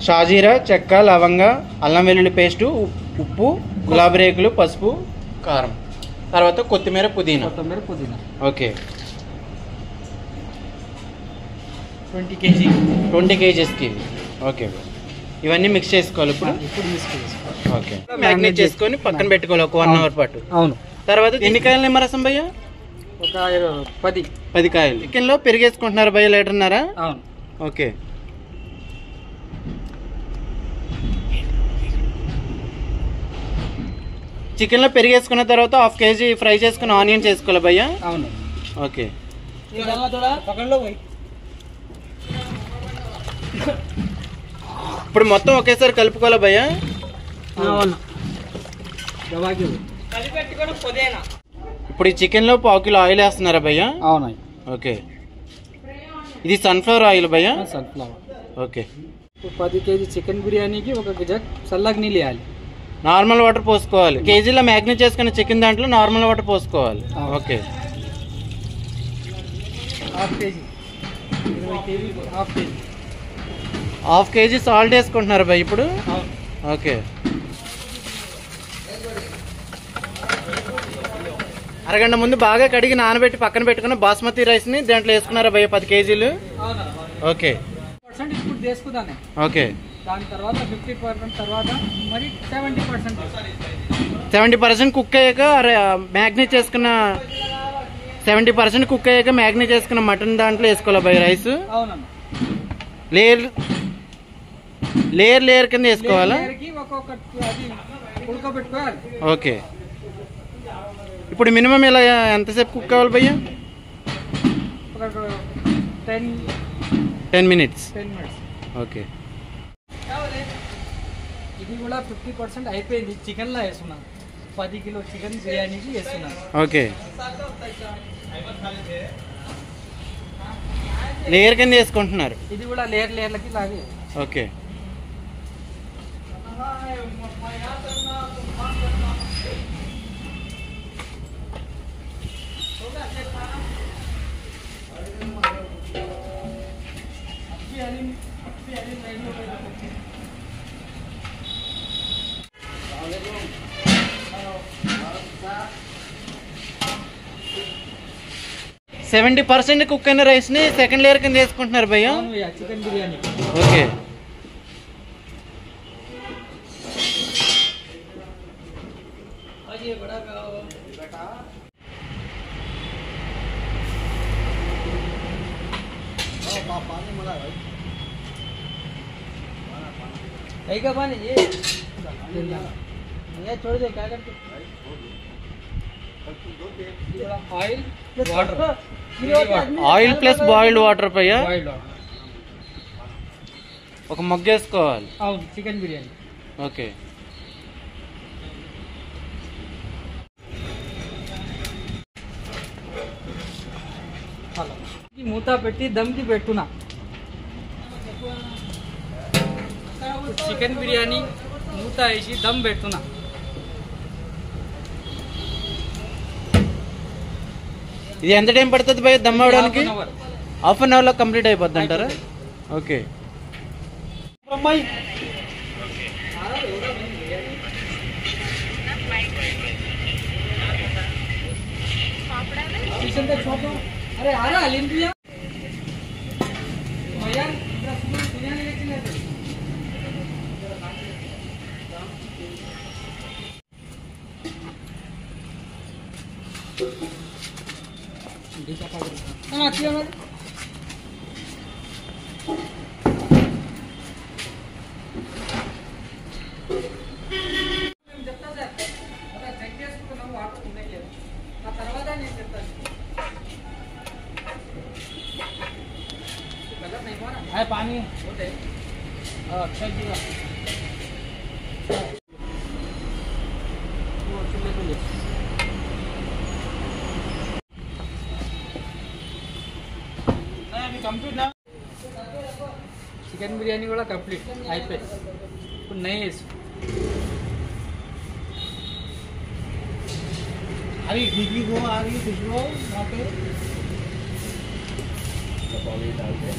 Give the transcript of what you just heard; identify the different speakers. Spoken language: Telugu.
Speaker 1: షాజీరా, చెక్క, లవంగ, అల్లం వెల్లుల్లి పేస్టు, ఉప్పు, గులాబీ రేకులు, పసుపు, కారం, తర్వాత కొత్తిమీర, పుదీనా. ఓకే. 20 kgsకి. ఓకే. ఇవన్నీ మిక్స్ చేసుకోవాలి ఇప్పుడు. ఓకే. మ్యాగ్నేట్ చేసుకొని పక్కన పెట్టుకోవాలి ఒక 1 అవర్ పాటు. అవును. తర్వాత ఎన్ని కాయలు నిమ్మరసం భయ్య?
Speaker 2: ఒక 10
Speaker 1: కాయలు. చికెన్లో పెరిగేసుకుంటున్నారు భయ్య, లీటర్న్నారా?
Speaker 2: అవును.
Speaker 1: ఓకే. చికెన్లో పెరిగేసుకున్న తర్వాత 1/2 kg ఫ్రై చేసుకుని ఆనియన్ చేసుకోవాలి భయ్య.
Speaker 2: అవును.
Speaker 1: ఓకే. ఇప్పుడు మొత్తం ఒకేసారి కలుపుకోవాలా భయ్య? ఇప్పుడు ఈ చికెన్లో 1/2 కిలో ఆయిల్ వేస్తున్నారా భయ్య?
Speaker 2: అవును. ఓకే.
Speaker 1: ఇది సన్ఫ్లవర్ ఆయిల్ భయ్య?
Speaker 2: సన్ఫ్లవర్.
Speaker 1: ఓకే.
Speaker 2: 10 kg చికెన్ బిర్యానీకి ఒక జగ్ చల్లగా నీళ్ళు వేయాలి.
Speaker 1: నార్మల్ వాటర్ పోసుకోవాలి. కేజీలో మ్యాగ్నేట్ చేసుకున్న చికెన్ దాంట్లో నార్మల్ వాటర్ పోసుకోవాలి. ఓకే. 1/2 kg సాల్ట్ వేసుకుంటున్నారు భయ్ ఇప్పుడు? ఓకే. అరగంట ముందు బాగా కడిగి నానబెట్టి పక్కన పెట్టుకున్న బాస్మతి రైస్ని దాంట్లో వేసుకున్నారా భయ్య 10 kgలు? ఓకే. ఓకే.
Speaker 2: దాని తర్వాత 50% తర్వాత మరి
Speaker 1: 70% కుక్ అయ్యాక మ్యాగ్నేట్ చేసుకున్న 70% కుక్ అయ్యాక మ్యాగ్నేట్ చేసుకున్న మటన్ దాంట్లో వేసుకోవాలి భయ్ రైస్? లేయర్ కింద వేసుకోవాలా? ఓకే. ఇప్పుడు మినిమం ఇలా ఎంతసేపు కుక్ కావాలి భయ్య? 10 minutes. ఓకే.
Speaker 2: ఇది కూడా 50% అయిపోయింది. చికెన్ లో వేస్తున్నాను. 10 కిలో చికెన్ బిర్యానీకి వేస్తున్నాను.
Speaker 1: ఓకే. లేయర్ కింద వేసుకుంటున్నారు.
Speaker 2: ఇది కూడా లేయర్లకి లాగే.
Speaker 1: ఓకే. సెవెంటీ 70% కుక్ అయిన రైస్ ని సెకండ్ లేయర్ కింద వేసుకుంటున్నారు భయ్య?
Speaker 2: Chicken biryani.
Speaker 1: Okay. Oil plus boiled water భయ్య? ఒక మగ్గు వేసుకోవాలి.
Speaker 2: అవును. చికెన్ బిర్యానీ.
Speaker 1: ఓకే.
Speaker 2: మూత పెట్టి దమ్కి పెట్టున్నా. చికెన్ బిర్యానీ మూత వేసి దమ్ పెట్టున్నా.
Speaker 1: ఇది ఎంత టైం పడుతుంది భయ్య దమ్ అవడానికి? 1/2 అవర్లో కంప్లీట్ అయిపోద్ది అంటారా? ఓకే.
Speaker 2: अरे आ रहा लिंपिया है पानी होते अच्छा जीरा कंप्लीट ना चिकन बिर्यानी కూడా కంప్లీట్ అయిపోయింది. ఇప్పుడు నెయ్యి వేసి अरे घी को आ रही खुशबू वहाँ पे पानी डाल के